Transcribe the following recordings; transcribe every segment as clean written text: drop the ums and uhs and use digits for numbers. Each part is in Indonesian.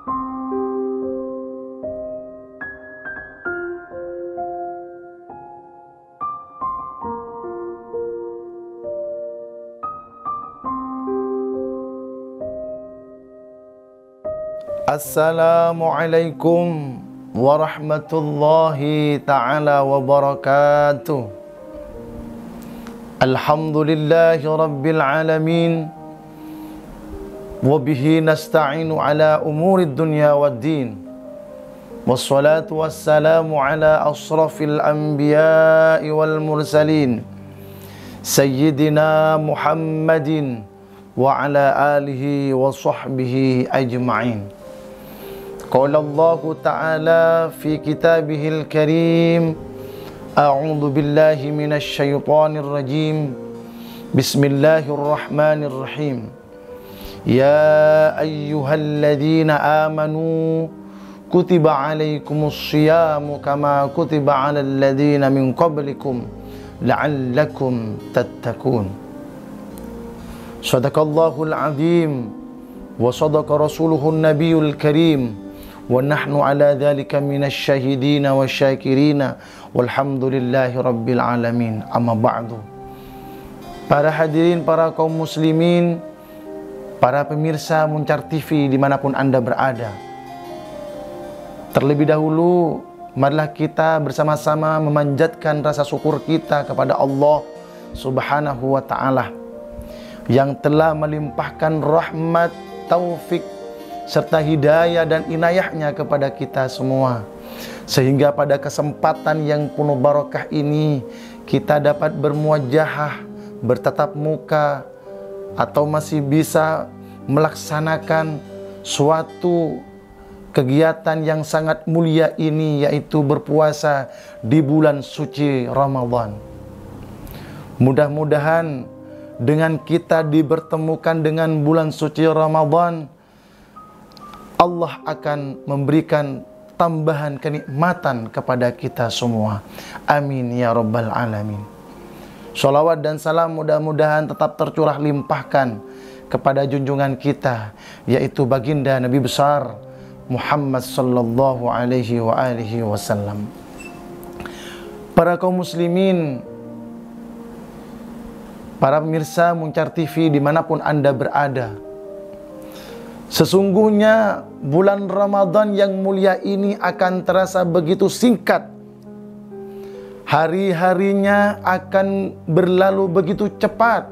Assalamualaikum warahmatullahi ta'ala wabarakatuh. Alhamdulillahi rabbil alamin. Wabihi nasta'inu ala umuri dunya waddin. Wassalatu wassalamu ala asrafil anbiya'i wal mursalin, Sayyidina Muhammadin wa ala alihi wa sahbihi ajma'in. Qala Allah Ta'ala fi kitabihil karim, A'udzu billahi minasy syaithanir rajim. Bismillahirrahmanirrahim. Ya ayyuhalladzina amanu kutiba alaikumus syiyamu kama kutiba alal ladzina min qablikum la'allakum tattaqun. Shadaqallahul azim wa sadaqa rasuluhun nabiyul karim. Wa nahnu ala dhalika minasy syahidina wasyakirina walhamdulillahi rabbil alamin. Amma ba'du. Para hadirin, para kaum muslimin, para pemirsa Muncar TV dimanapun Anda berada, terlebih dahulu marilah kita bersama-sama memanjatkan rasa syukur kita kepada Allah Subhanahu wa ta'ala yang telah melimpahkan rahmat, taufik serta hidayah dan inayahnya kepada kita semua, sehingga pada kesempatan yang penuh barakah ini kita dapat bermuajahah, bertatap muka, atau masih bisa melaksanakan suatu kegiatan yang sangat mulia ini, yaitu berpuasa di bulan suci Ramadan. Mudah-mudahan dengan kita dipertemukan dengan bulan suci Ramadan, Allah akan memberikan tambahan kenikmatan kepada kita semua. Amin ya rabbal alamin. Sholawat dan salam mudah-mudahan tetap tercurah limpahkan kepada junjungan kita, yaitu baginda Nabi besar Muhammad sallallahu alaihi wa alihi wasallam. Para kaum muslimin, para pemirsa Muncar TV dimanapun Anda berada, sesungguhnya bulan Ramadan yang mulia ini akan terasa begitu singkat. Hari-harinya akan berlalu begitu cepat,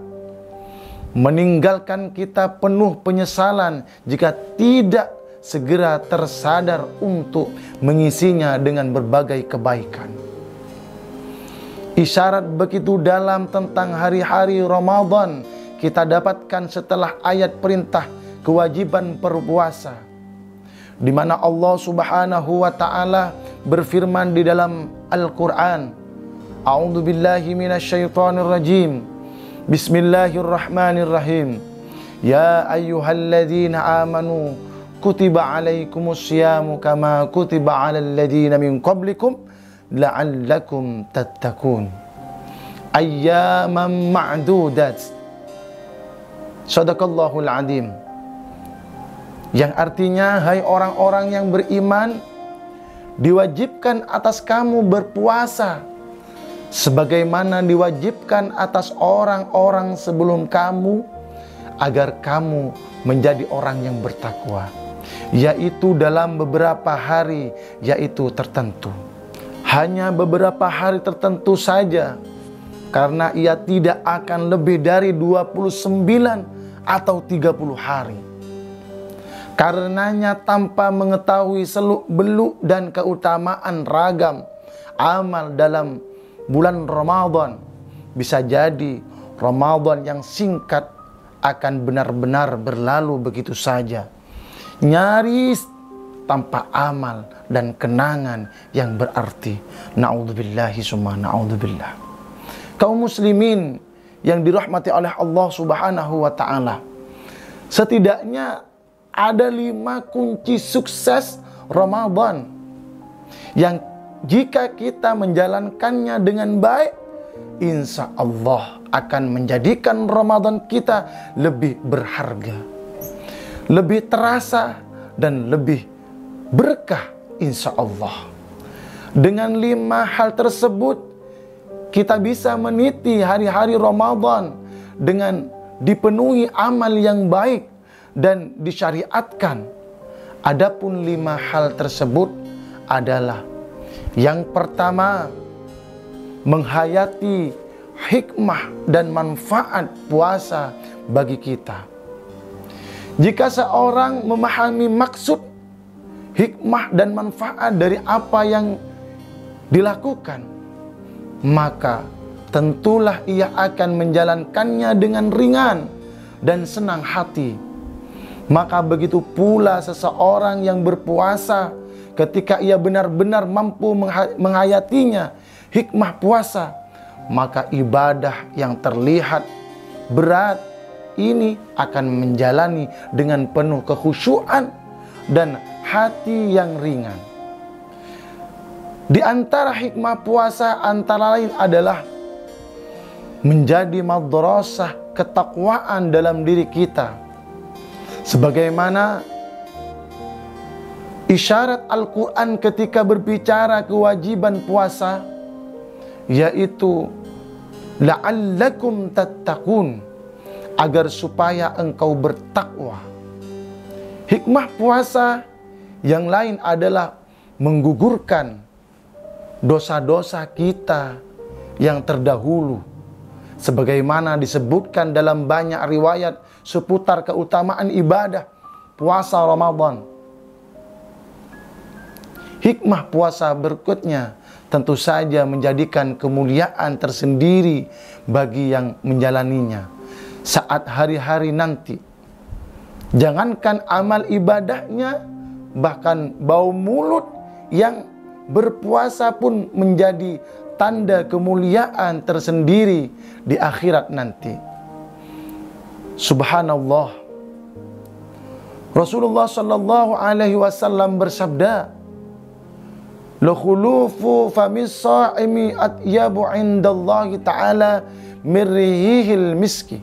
meninggalkan kita penuh penyesalan jika tidak segera tersadar untuk mengisinya dengan berbagai kebaikan. Isyarat begitu dalam tentang hari-hari Ramadan kita dapatkan setelah ayat perintah kewajiban berpuasa, di mana Allah Subhanahu wa ta'ala berfirman di dalam Al-Quran, A'udzu billahi minasyaitonir rajim. Bismillahirrahmanirrahim. Ya ayyuhalladzina amanu kutiba alaikumus syiyamu kama kutiba alal ladzina min qablikum la'allakum tattaqun. Ayyaman ma'dudat. Shadaqallahul azim. Yang artinya, hai orang-orang yang beriman, diwajibkan atas kamu berpuasa sebagaimana diwajibkan atas orang-orang sebelum kamu, agar kamu menjadi orang yang bertakwa, yaitu dalam beberapa hari yaitu tertentu. Hanya beberapa hari tertentu saja, karena ia tidak akan lebih dari 29 atau 30 hari. Karenanya tanpa mengetahui seluk-beluk dan keutamaan ragam amal dalam bulan Ramadan, bisa jadi Ramadan yang singkat akan benar-benar berlalu begitu saja, nyaris tanpa amal dan kenangan yang berarti. Na'udzubillahi summa na'udzubillah. Kaum muslimin yang dirahmati oleh Allah Subhanahu wa ta'ala, setidaknya ada 5 kunci sukses Ramadan yang jika kita menjalankannya dengan baik, insya Allah akan menjadikan Ramadan kita lebih berharga, lebih terasa, dan lebih berkah insya Allah. Dengan 5 hal tersebut kita bisa meniti hari-hari Ramadan dengan dipenuhi amal yang baik dan disyariatkan. Adapun 5 hal tersebut adalah: yang pertama, menghayati hikmah dan manfaat puasa bagi kita. Jika seorang memahami maksud, hikmah dan manfaat dari apa yang dilakukan, maka tentulah ia akan menjalankannya dengan ringan dan senang hati. Maka begitu pula seseorang yang berpuasa, ketika ia benar-benar mampu menghayatinya hikmah puasa, maka ibadah yang terlihat berat ini akan menjalani dengan penuh kekhusyuan dan hati yang ringan. Di antara hikmah puasa antara lain adalah menjadi madrasah ketakwaan dalam diri kita. Sebagaimana isyarat Al-Quran ketika berbicara kewajiban puasa, yaitu la'allakum tattaqun, agar supaya engkau bertakwa. Hikmah puasa yang lain adalah menggugurkan dosa-dosa kita yang terdahulu, sebagaimana disebutkan dalam banyak riwayat seputar keutamaan ibadah puasa Ramadan. Hikmah puasa berikutnya tentu saja menjadikan kemuliaan tersendiri bagi yang menjalaninya saat hari-hari nanti. Jangankan amal ibadahnya, bahkan bau mulut yang berpuasa pun menjadi tanda kemuliaan tersendiri di akhirat nanti. Subhanallah, Rasulullah sallallahu alaihi wasallam bersabda, "La khulufu famis sha'imi atyabu 'indallahi ta'ala min rihil miski."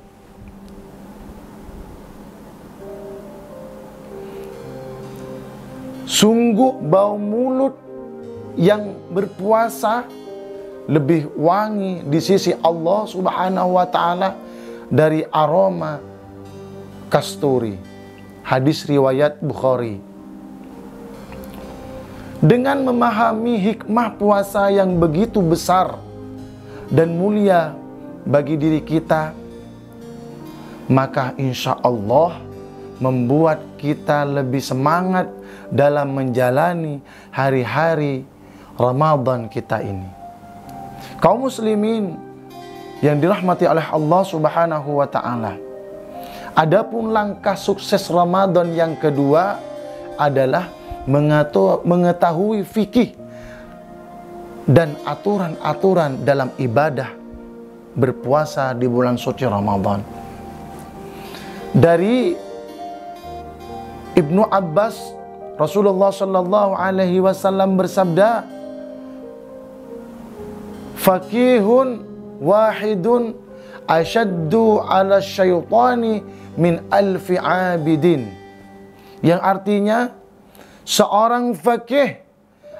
Sungguh bau mulut yang berpuasa lebih wangi di sisi Allah Subhanahu wa ta'ala dari aroma kasturi. Hadis riwayat Bukhari. Dengan memahami hikmah puasa yang begitu besar dan mulia bagi diri kita, maka insya Allah membuat kita lebih semangat dalam menjalani hari-hari Ramadan kita ini. Kaum muslimin yang dirahmati oleh Allah Subhanahu wa ta'ala, adapun langkah sukses Ramadan yang kedua adalah mengetahui fikih dan aturan-aturan dalam ibadah berpuasa di bulan suci Ramadan. Dari Ibnu Abbas, Rasulullah sallallahu alaihi wasallam bersabda, "Fakihun wahidun asyaddu ala syaitani min alfi abidin." Yang artinya, seorang fakih,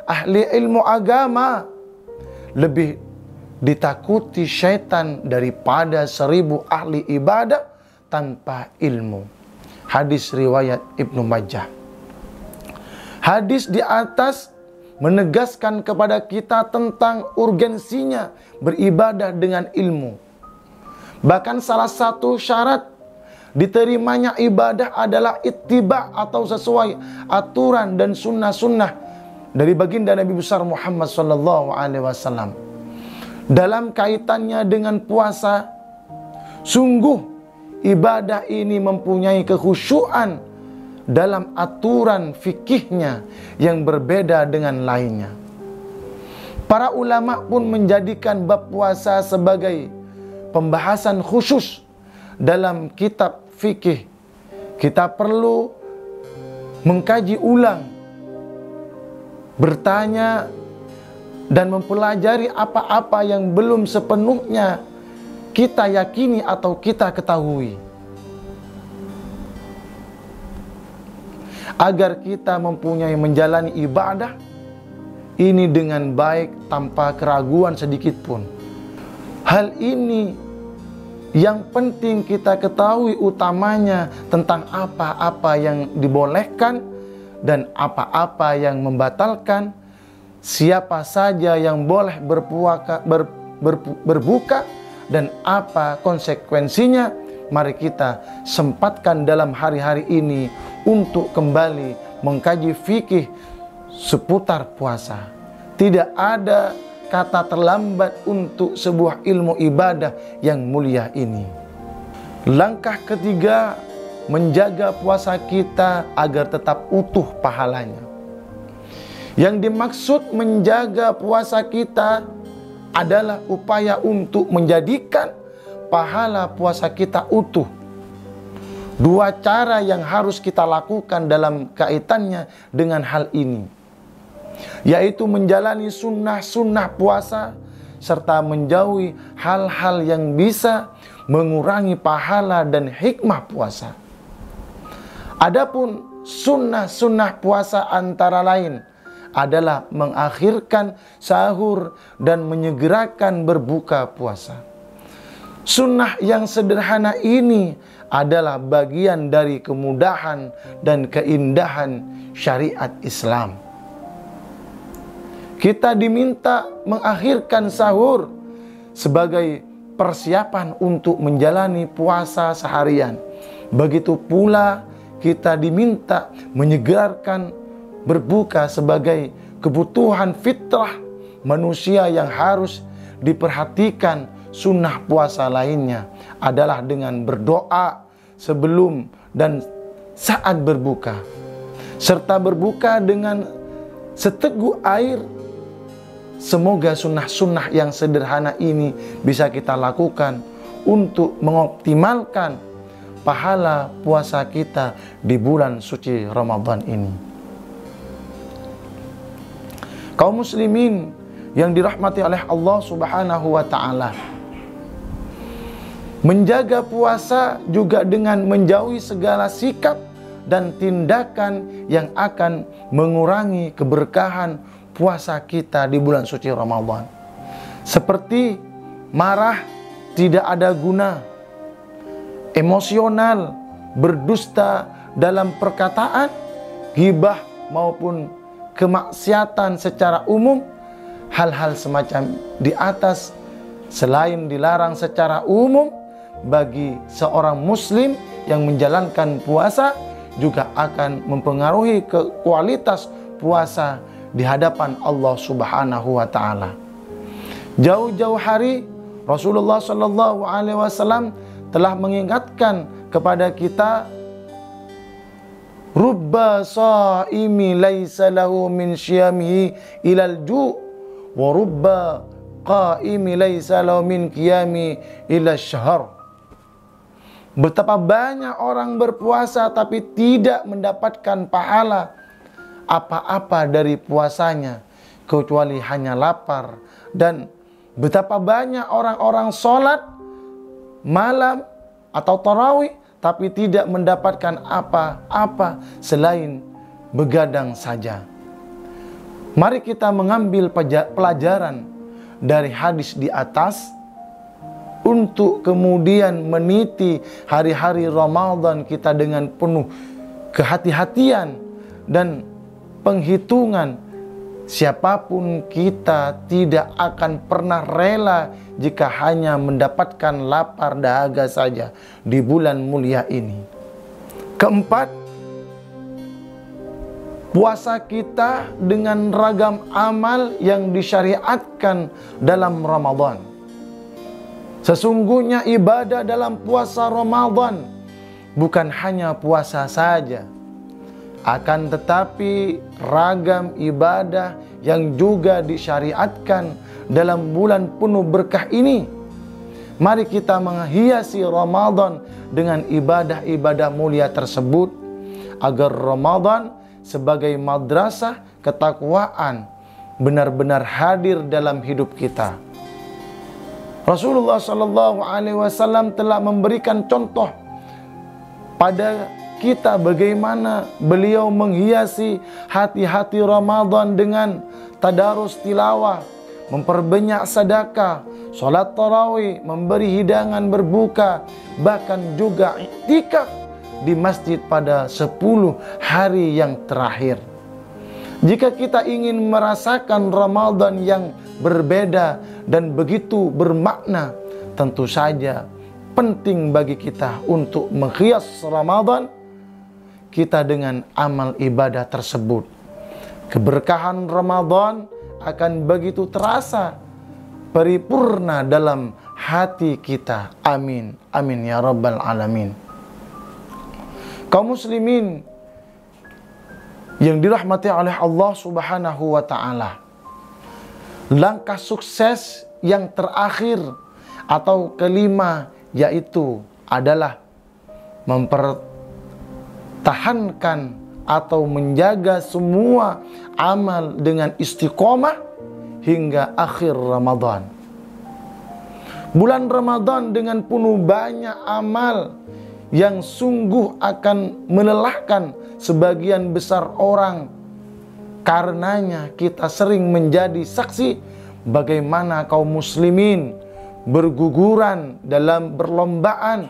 ahli ilmu agama, lebih ditakuti syaitan daripada 1000 ahli ibadah tanpa ilmu. Hadis riwayat Ibnu Majah. Hadis di atas menegaskan kepada kita tentang urgensinya beribadah dengan ilmu. Bahkan salah satu syarat diterimanya ibadah adalah ittiba atau sesuai aturan dan sunnah-sunnah dari baginda Nabi besar Muhammad sallallahu alaihi wasallam. Dalam kaitannya dengan puasa, sungguh ibadah ini mempunyai kekhusyuan dalam aturan fikihnya yang berbeda dengan lainnya. Para ulama pun menjadikan bab puasa sebagai pembahasan khusus dalam kitab fikih. Kita perlu mengkaji ulang, bertanya, dan mempelajari apa-apa yang belum sepenuhnya kita yakini atau kita ketahui. agar kita mempunyai menjalani ibadah ini dengan baik tanpa keraguan sedikit pun. Hal ini yang penting kita ketahui utamanya tentang apa-apa yang dibolehkan dan apa-apa yang membatalkan, siapa saja yang boleh berbuka dan apa konsekuensinya. Mari kita sempatkan dalam hari-hari ini untuk kembali mengkaji fikih seputar puasa. Tidak ada kata terlambat untuk sebuah ilmu ibadah yang mulia ini. Langkah ketiga, menjaga puasa kita agar tetap utuh pahalanya. Yang dimaksud menjaga puasa kita adalah upaya untuk menjadikan pahala puasa kita utuh. Dua cara yang harus kita lakukan dalam kaitannya dengan hal ini, yaitu menjalani sunnah-sunnah puasa serta menjauhi hal-hal yang bisa mengurangi pahala dan hikmah puasa. Adapun sunnah-sunnah puasa antara lain adalah mengakhirkan sahur dan menyegerakan berbuka puasa. Sunnah yang sederhana ini adalah bagian dari kemudahan dan keindahan syariat Islam. Kita diminta mengakhirkan sahur sebagai persiapan untuk menjalani puasa seharian. Begitu pula kita diminta menyegarkan berbuka sebagai kebutuhan fitrah manusia yang harus diperhatikan. Sunnah puasa lainnya adalah dengan berdoa sebelum dan saat berbuka, serta berbuka dengan seteguk air. Semoga sunnah-sunnah yang sederhana ini bisa kita lakukan untuk mengoptimalkan pahala puasa kita di bulan suci Ramadan ini. Kaum muslimin yang dirahmati oleh Allah Subhanahu wa ta'ala, menjaga puasa juga dengan menjauhi segala sikap dan tindakan yang akan mengurangi keberkahan puasa kita di bulan suci Ramadan. Seperti marah tidak ada guna, emosional, berdusta dalam perkataan, ghibah maupun kemaksiatan secara umum. Hal-hal semacam di atas selain dilarang secara umum bagi seorang muslim yang menjalankan puasa, juga akan mempengaruhi kualitas puasa di hadapan Allah Subhanahu wa ta'ala. Jauh-jauh hari Rasulullah Shallallahu Alaihi Wasallam telah mengingatkan kepada kita, rubba shaimi laisa lahu min syiyamihi ilal ju' wa rubba qaimi laisa lahu min qiyami ila syahr. Betapa banyak orang berpuasa tapi tidak mendapatkan pahala apa-apa dari puasanya kecuali hanya lapar. Dan betapa banyak orang-orang sholat malam atau tarawih tapi tidak mendapatkan apa-apa selain begadang saja. Mari kita mengambil pelajaran dari hadis di atas untuk kemudian meniti hari-hari Ramadan kita dengan penuh kehati-hatian dan penghitungan. Siapapun kita tidak akan pernah rela jika hanya mendapatkan lapar dahaga saja di bulan mulia ini. Keempat, puasa kita dengan ragam amal yang disyariatkan dalam Ramadan. Sesungguhnya ibadah dalam puasa Ramadan bukan hanya puasa saja, akan tetapi ragam ibadah yang juga disyariatkan dalam bulan penuh berkah ini. Mari kita menghiasi Ramadan dengan ibadah-ibadah mulia tersebut, agar Ramadan sebagai madrasah ketakwaan benar-benar hadir dalam hidup kita. Rasulullah Shallallahu Alaihi Wasallam telah memberikan contoh pada kita bagaimana beliau menghiasi hati-hati Ramadan dengan tadarus tilawah, memperbanyak sedekah, salat tarawih, memberi hidangan berbuka, bahkan juga iktikaf di masjid pada 10 hari yang terakhir. Jika kita ingin merasakan Ramadan yang berbeda dan begitu bermakna, tentu saja penting bagi kita untuk menghias Ramadan kita dengan amal ibadah tersebut. Keberkahan Ramadan akan begitu terasa paripurna dalam hati kita. Amin. Amin ya rabbal alamin. Kaum muslimin yang dirahmati oleh Allah Subhanahu wa ta'ala, langkah sukses yang terakhir atau kelima yaitu adalah mempertahankan atau menjaga semua amal dengan istiqomah hingga akhir Ramadan. Bulan Ramadan dengan penuh banyak amal yang sungguh akan melelahkan sebagian besar orang. Karenanya kita sering menjadi saksi bagaimana kaum muslimin berguguran dalam berlombaan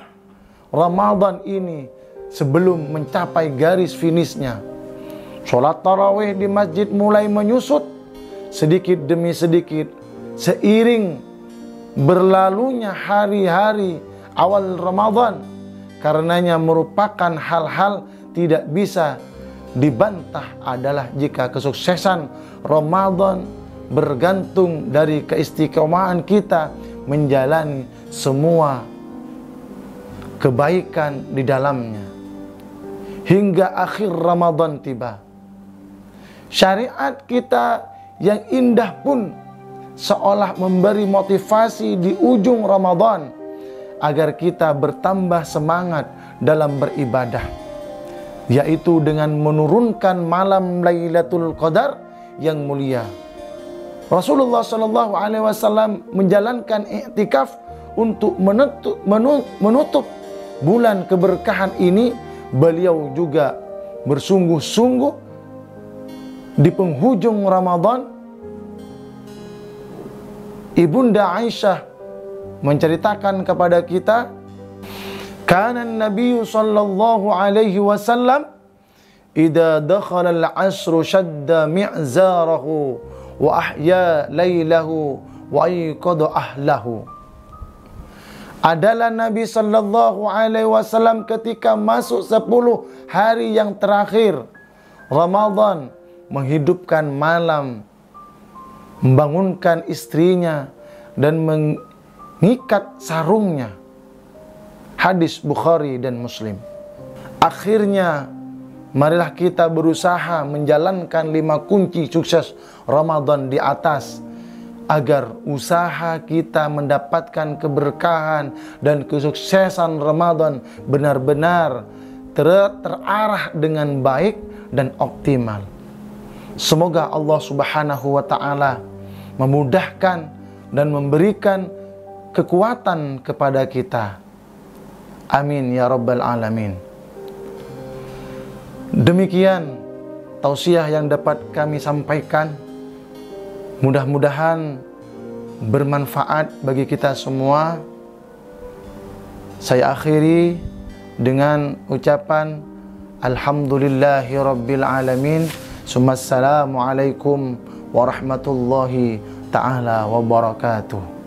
Ramadan ini sebelum mencapai garis finishnya. Sholat tarawih di masjid mulai menyusut sedikit demi sedikit seiring berlalunya hari-hari awal Ramadan. Karenanya merupakan hal-hal tidak bisa dibantah adalah jika kesuksesan Ramadan bergantung dari keistiqomahan kita menjalani semua kebaikan di dalamnya hingga akhir Ramadan tiba. Syariat kita yang indah pun seolah memberi motivasi di ujung Ramadan agar kita bertambah semangat dalam beribadah, yaitu dengan menurunkan malam Lailatul Qadar yang mulia. Rasulullah SAW menjalankan i'tikaf untuk menutup bulan keberkahan ini. Beliau juga bersungguh-sungguh di penghujung Ramadan. Ibunda Aisyah menceritakan kepada kita, kana Nabi sallallahu alaihi wasallam idza dakhala al-'asr shadda mi'zarahu wa ahya lailahu wa ayqadha ahlahu. Adalah Nabi sallallahu alaihi wasallam ketika masuk 10 hari yang terakhir Ramadan menghidupkan malam, membangunkan istrinya dan mengikat sarungnya. Hadis Bukhari dan Muslim. Akhirnya marilah kita berusaha menjalankan 5 kunci sukses Ramadan di atas agar usaha kita mendapatkan keberkahan dan kesuksesan Ramadan benar-benar terarah dengan baik dan optimal. Semoga Allah Subhanahu wa ta'ala memudahkan dan memberikan kekuatan kepada kita. Amin ya rabbal alamin. Demikian tausiah yang dapat kami sampaikan. Mudah-mudahan bermanfaat bagi kita semua. Saya akhiri dengan ucapan alhamdulillahi rabbil alamin. Assalamualaikum warahmatullahi ta'ala wabarakatuh.